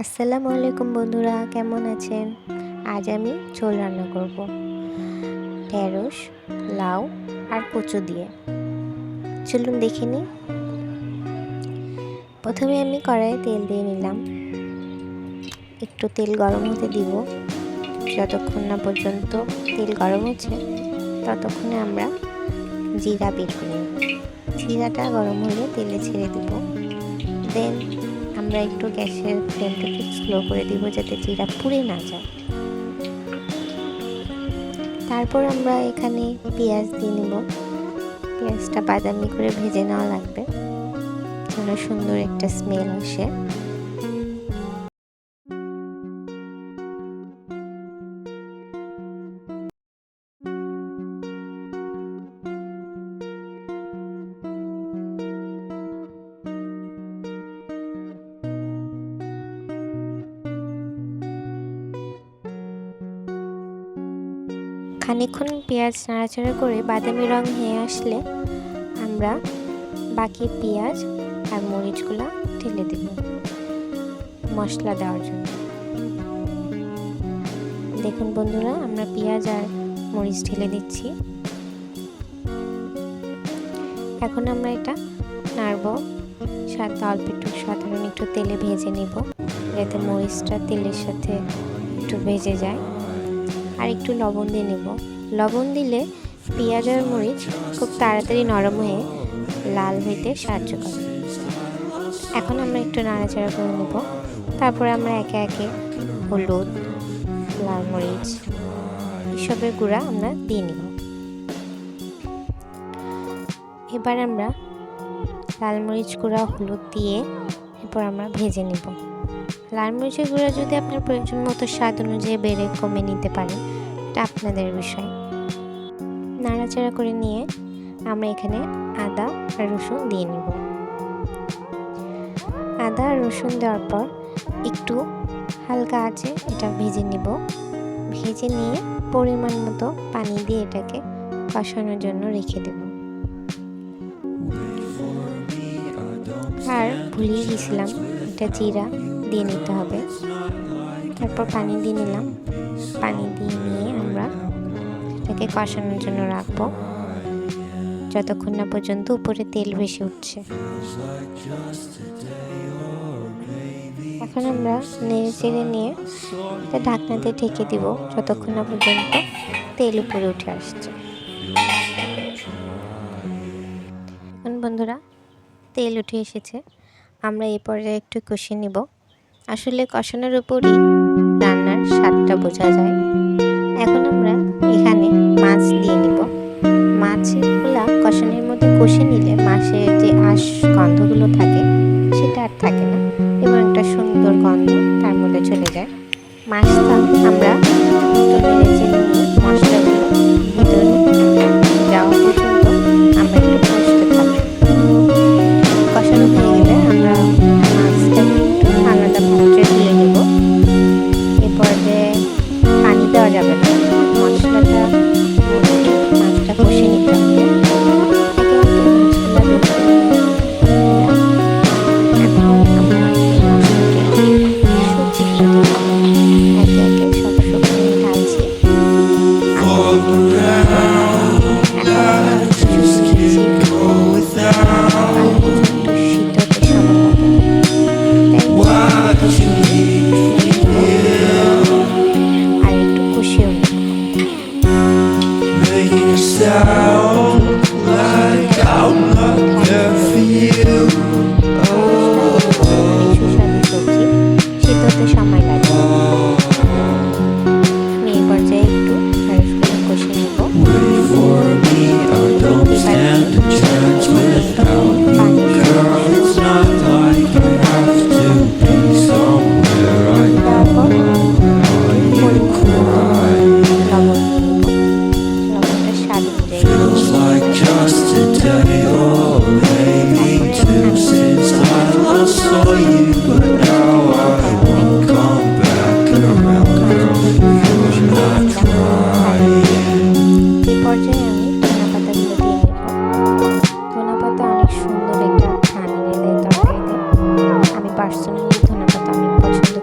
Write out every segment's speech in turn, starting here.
আসসালামু আলাইকুম বন্ধুরা, কেমন আছেন? আজ আমি ঝোল রান্না করব ঢেঁড়স, লাউ আর কচু দিয়ে। চলুন দেখে নিই। প্রথমে আমি কড়াইয়ে তেল দিয়ে নিলাম। একটু তেল গরম হতে দিব। যতক্ষণ না পর্যন্ত তেল গরম হচ্ছে ততক্ষণে আমরা জিরা বের করে নেব। জিরাটা গরম হলে তেলে ছেড়ে দিব। দেন আমরা একটু গ্যাসের ফ্লেমটাকে স্লো করে দিব যাতে জিরা পুড়ে না যায়। তারপর আমরা এখানে পেঁয়াজ দিয়ে নেব। পেঁয়াজটা বাদামি করে ভেজে নেওয়া লাগবে যেন সুন্দর একটা স্মেল আসে। খানিকক্ষণ পেঁয়াজ নাড়াচাড়া করে বাদামি রং হয়ে আসলে আমরা বাকি পেঁয়াজ আর মরিচগুলো ঢেলে দেব মশলা দেওয়ার জন্য। দেখুন বন্ধুরা, আমরা পেঁয়াজ আর মরিচ ঢেলে দিচ্ছি। এখন আমরা এটা নাড়ব। অল্প একটু সাধারণ একটু তেলে ভেজে নিব যাতে মরিচটা তেলের সাথে একটু ভেজে যায়। আর একটু লবণ দিয়ে নেব। লবণ দিলে পেঁয়াজ আর মরিচ খুব তাড়াতাড়ি নরম হয়ে লাল হইতে সাহায্য করে। এখন আমরা একটু নাড়াচাড়া করে নেব। তারপরে আমরা একে একে হলুদ, লাল মরিচ এসবের গুঁড়া আমরা দিয়ে নেব। এবার আমরা লাল মরিচ গুঁড়া, হলুদ দিয়ে এরপর আমরা ভেজে নেব। লাল মরিচের গুঁড়া যদি আপনার প্রয়োজন মতো স্বাদ অনুযায়ী বেড়ে কমে নিতে পারেন, এটা আপনাদের বিষয়। নাড়াচাড়া করে নিয়ে আমরা এখানে আদা আর রসুন দিয়ে নেব। আদা আর রসুন দেওয়ার পর একটু হালকা আঁচে এটা ভেজে নেব। ভেজে নিয়ে পরিমাণ মতো পানি দিয়ে এটাকে কষানোর জন্য রেখে দেব। আর ভুলিয়ে গেছিলাম, এটা জিরা দিয়ে নিতে হবে। তারপর পানি দিয়ে নিলাম। পানি দিয়ে নিয়ে আমরা এটাকে কষানোর জন্য রাখবো যতক্ষণ না পর্যন্ত উপরে তেল ভেসে উঠছে। এখন আমরা নেড়ে চেড়ে নিয়ে এটা ঢাকনা দিয়ে ঢেকে দিব যতক্ষণ না পর্যন্ত তেল উপরে উঠে আসছে। এখন বন্ধুরা, তেল উঠে এসেছে। আমরা এই পর্যায়ে একটু কষিয়ে নিব। আসলে কষানোর উপরই রান্নার স্বাদটা বোঝা যায়। এখন আমরা এখানে মাছ দিয়ে নিব। মাছগুলা কষানোর মধ্যে কষে নিলে মাছের যে আঁশ গন্ধগুলো থাকে সেটা আর থাকে না এবং একটা সুন্দর গন্ধ তার মধ্যে চলে যায়। মাছটা আমরা মশলাগুলো ভিতরে যাওয়া পর্যন্ত আমরা একটু কষতে থাকবো। কষানো হয়ে গেলে আমরা মাছটাকে একটু আলাদা পাত্রে দিয়ে দেবো। এরপর যে পানি দেওয়া যাবে না, মশলাটা মাছটা কষে নিতে হবে। Since I last saw you, but now I won't come back.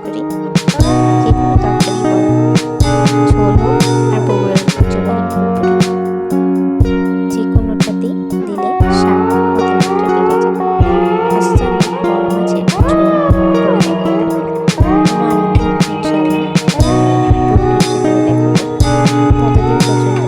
করি। যে কোনো তরকারি হোক, ঝোল হোক আর বগুড়ার ঐতিহ্যবাহী পুরোপুরি, যে কোনোটাতেই দিলে স্বাদ অতিমাত্রা বেড়ে যায়। আজকে আমি বড় মাছের ঝোল করে দেখাবো। কোনো আরেকদিন ইনশাআল্লাহ পুরো রেসিপি করে দেখাবো। ততদিন পর্যন্ত